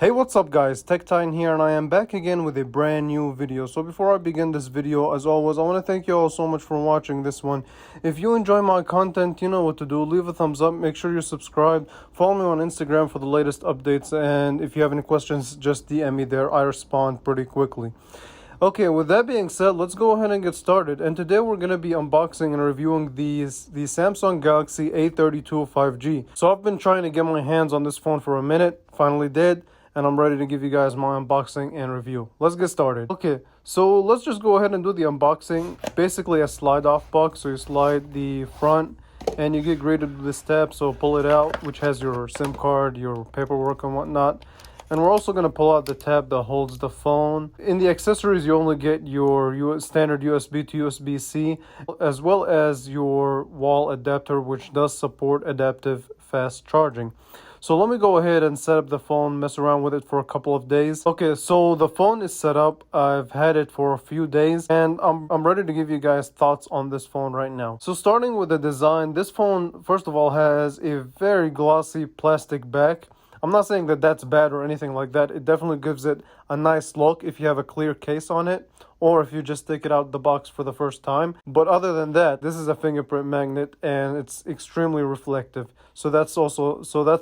Hey, what's up guys, TechTitan here, and I am back again with a brand new video. So before I begin this video, as always, I want to thank you all so much for watching this one. If you enjoy my content, you know what to do. Leave a thumbs up, make sure you're subscribed, follow me on Instagram for the latest updates, and if you have any questions, just DM me there. I respond pretty quickly. Okay, with that being said, let's go ahead and get started. And today we're going to be unboxing and reviewing the Samsung Galaxy A32 5G. So I've been trying to get my hands on this phone for a minute, finally did, and I'm ready to give you guys my unboxing and review. Let's get started. Okay, so let's just go ahead and do the unboxing. Basically a slide off box, so you slide the front and you get greeted with this tab, so pull it out, which has your SIM card, your paperwork and whatnot. And we're also going to pull out the tab that holds the phone. In the accessories, you only get your standard USB to USB-C, as well as your wall adapter, which does support adaptive fast charging. So let me go ahead and set up the phone, mess around with it for a couple of days. Okay, so the phone is set up. I've had it for a few days, and I'm ready to give you guys thoughts on this phone right now. So starting with the design, this phone, first of all, has a very glossy plastic back. I'm not saying that that's bad or anything like that. It definitely gives it a nice look if you have a clear case on it, or if you just take it out the box for the first time. But other than that, this is a fingerprint magnet and it's extremely reflective. So that's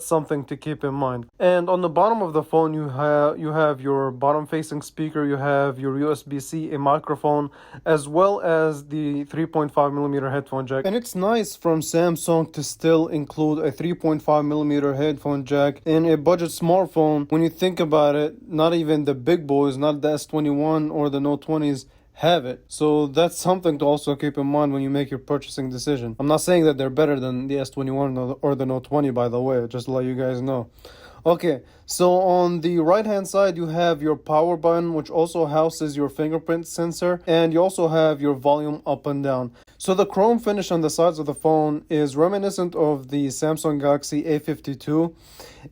something to keep in mind. And on the bottom of the phone, you have your bottom facing speaker, you have your USB-C, a microphone, as well as the 3.5mm headphone jack. And it's nice from Samsung to still include a 3.5mm headphone jack in a budget smartphone. When you think about it, not even the big boys, not the S21 or the Note 20s, have it. So that's something to also keep in mind when you make your purchasing decision. I'm not saying that they're better than the S21 or the Note 20, by the way, just to let you guys know. Okay, so on the right hand side, you have your power button, which also houses your fingerprint sensor, and you also have your volume up and down. So the chrome finish on the sides of the phone is reminiscent of the Samsung Galaxy A52,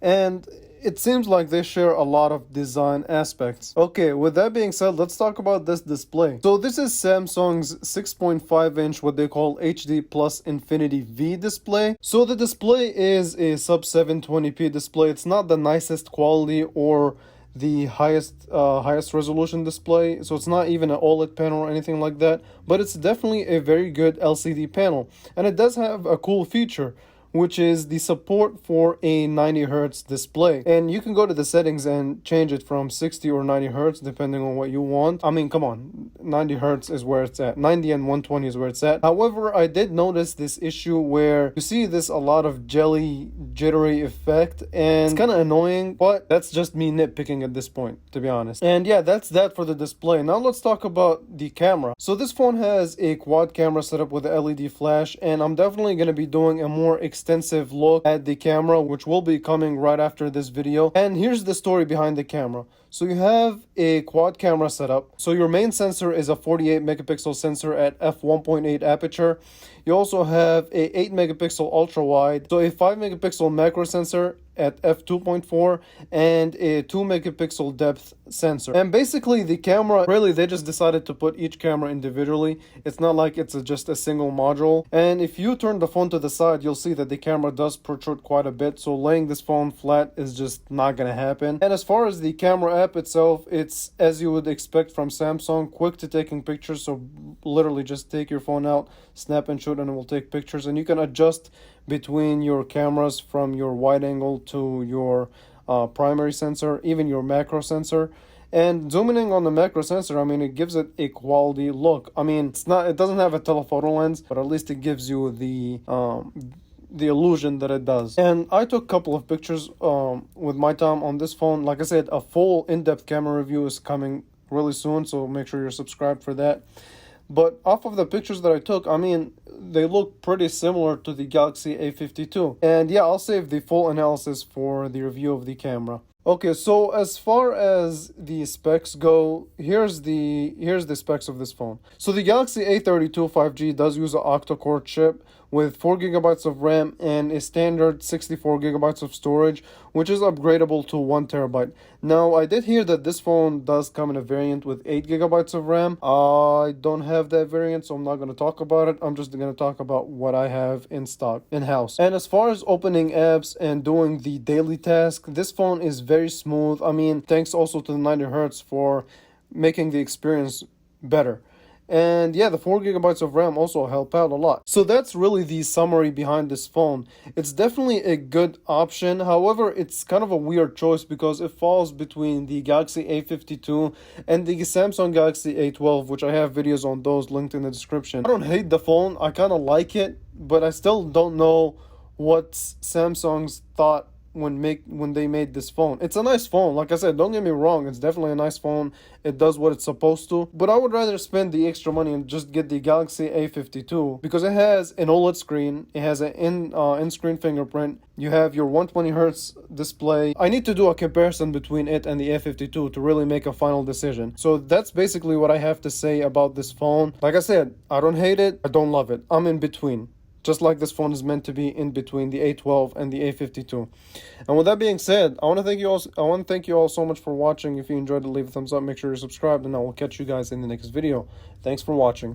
and it seems like they share a lot of design aspects. Okay, with that being said, let's talk about this display. So this is Samsung's 6.5-inch, what they call HD Plus Infinity V display. So the display is a sub 720p display. It's not the nicest quality or the highest resolution display, so it's not even an OLED panel or anything like that, but it's definitely a very good LCD panel. And it does have a cool feature, which is the support for a 90 Hz display. And you can go to the settings and change it from 60 or 90 Hz depending on what you want. I mean, come on, 90 Hz is where it's at. 90 and 120 is where it's at. However, I did notice this issue where you see this a lot of jelly jittery effect, and it's kind of annoying, but that's just me nitpicking at this point, to be honest. And yeah, that's that for the display. Now let's talk about the camera. So this phone has a quad camera setup with a LED flash, and I'm definitely going to be doing a more extensive look at the camera, which will be coming right after this video. And here's the story behind the camera. So you have a quad camera setup. So your main sensor is a 48 megapixel sensor at f1.8 aperture. You also have a 8 megapixel ultra wide, so a 5 megapixel macro sensor at f2.4 and a 2 megapixel depth sensor. And basically the camera, really they just decided to put each camera individually. It's not like it's just a single module. And if you turn the phone to the side, you'll see that the camera does protrude quite a bit, so laying this phone flat is just not gonna happen. And as far as the camera app itself, it's as you would expect from Samsung, quick to taking pictures. So literally just take your phone out, snap and shoot, and it will take pictures. And you can adjust between your cameras from your wide angle to your primary sensor, even your macro sensor. And zooming in on the macro sensor, I mean, it gives it a quality look. I mean, it doesn't have a telephoto lens, but at least it gives you the illusion that it does. And I took a couple of pictures with my time on this phone. Like I said, a full in-depth camera review is coming really soon, so make sure you're subscribed for that. But off of the pictures that I took, I mean, they look pretty similar to the Galaxy A52. And yeah, I'll save the full analysis for the review of the camera. Okay, so as far as the specs go, here's the specs of this phone. So the Galaxy A32 5G does use an octa-core chip with 4 gigabytes of RAM and a standard 64 gigabytes of storage, which is upgradable to 1 terabyte. Now, I did hear that this phone does come in a variant with 8 gigabytes of RAM. I don't have that variant, so I'm not going to talk about it. I'm just going to talk about what I have in stock, in-house. And as far as opening apps and doing the daily task, this phone is very smooth. I mean, thanks also to the 90 hertz for making the experience better. And yeah, the 4 gigabytes of RAM also help out a lot. So that's really the summary behind this phone. It's definitely a good option. However, it's kind of a weird choice because it falls between the Galaxy A52 and the Samsung Galaxy A12, which I have videos on those linked in the description. I don't hate the phone. I kind of like it, but I still don't know what Samsung's thought when they made this phone. It's a nice phone. Like I said, don't get me wrong, it's definitely a nice phone. It does what it's supposed to. But I would rather spend the extra money and just get the Galaxy A52 because it has an OLED screen. It has an in-screen fingerprint. You have your 120 hertz display. I need to do a comparison between it and the A52 to really make a final decision. So that's basically what I have to say about this phone. Like I said, I don't hate it. I don't love it. I'm in between. Just like this phone is meant to be in between the A12 and the A52. And with that being said, I want to thank you all so much for watching. If you enjoyed it, leave a thumbs up, make sure you're subscribed, and I will catch you guys in the next video. Thanks for watching.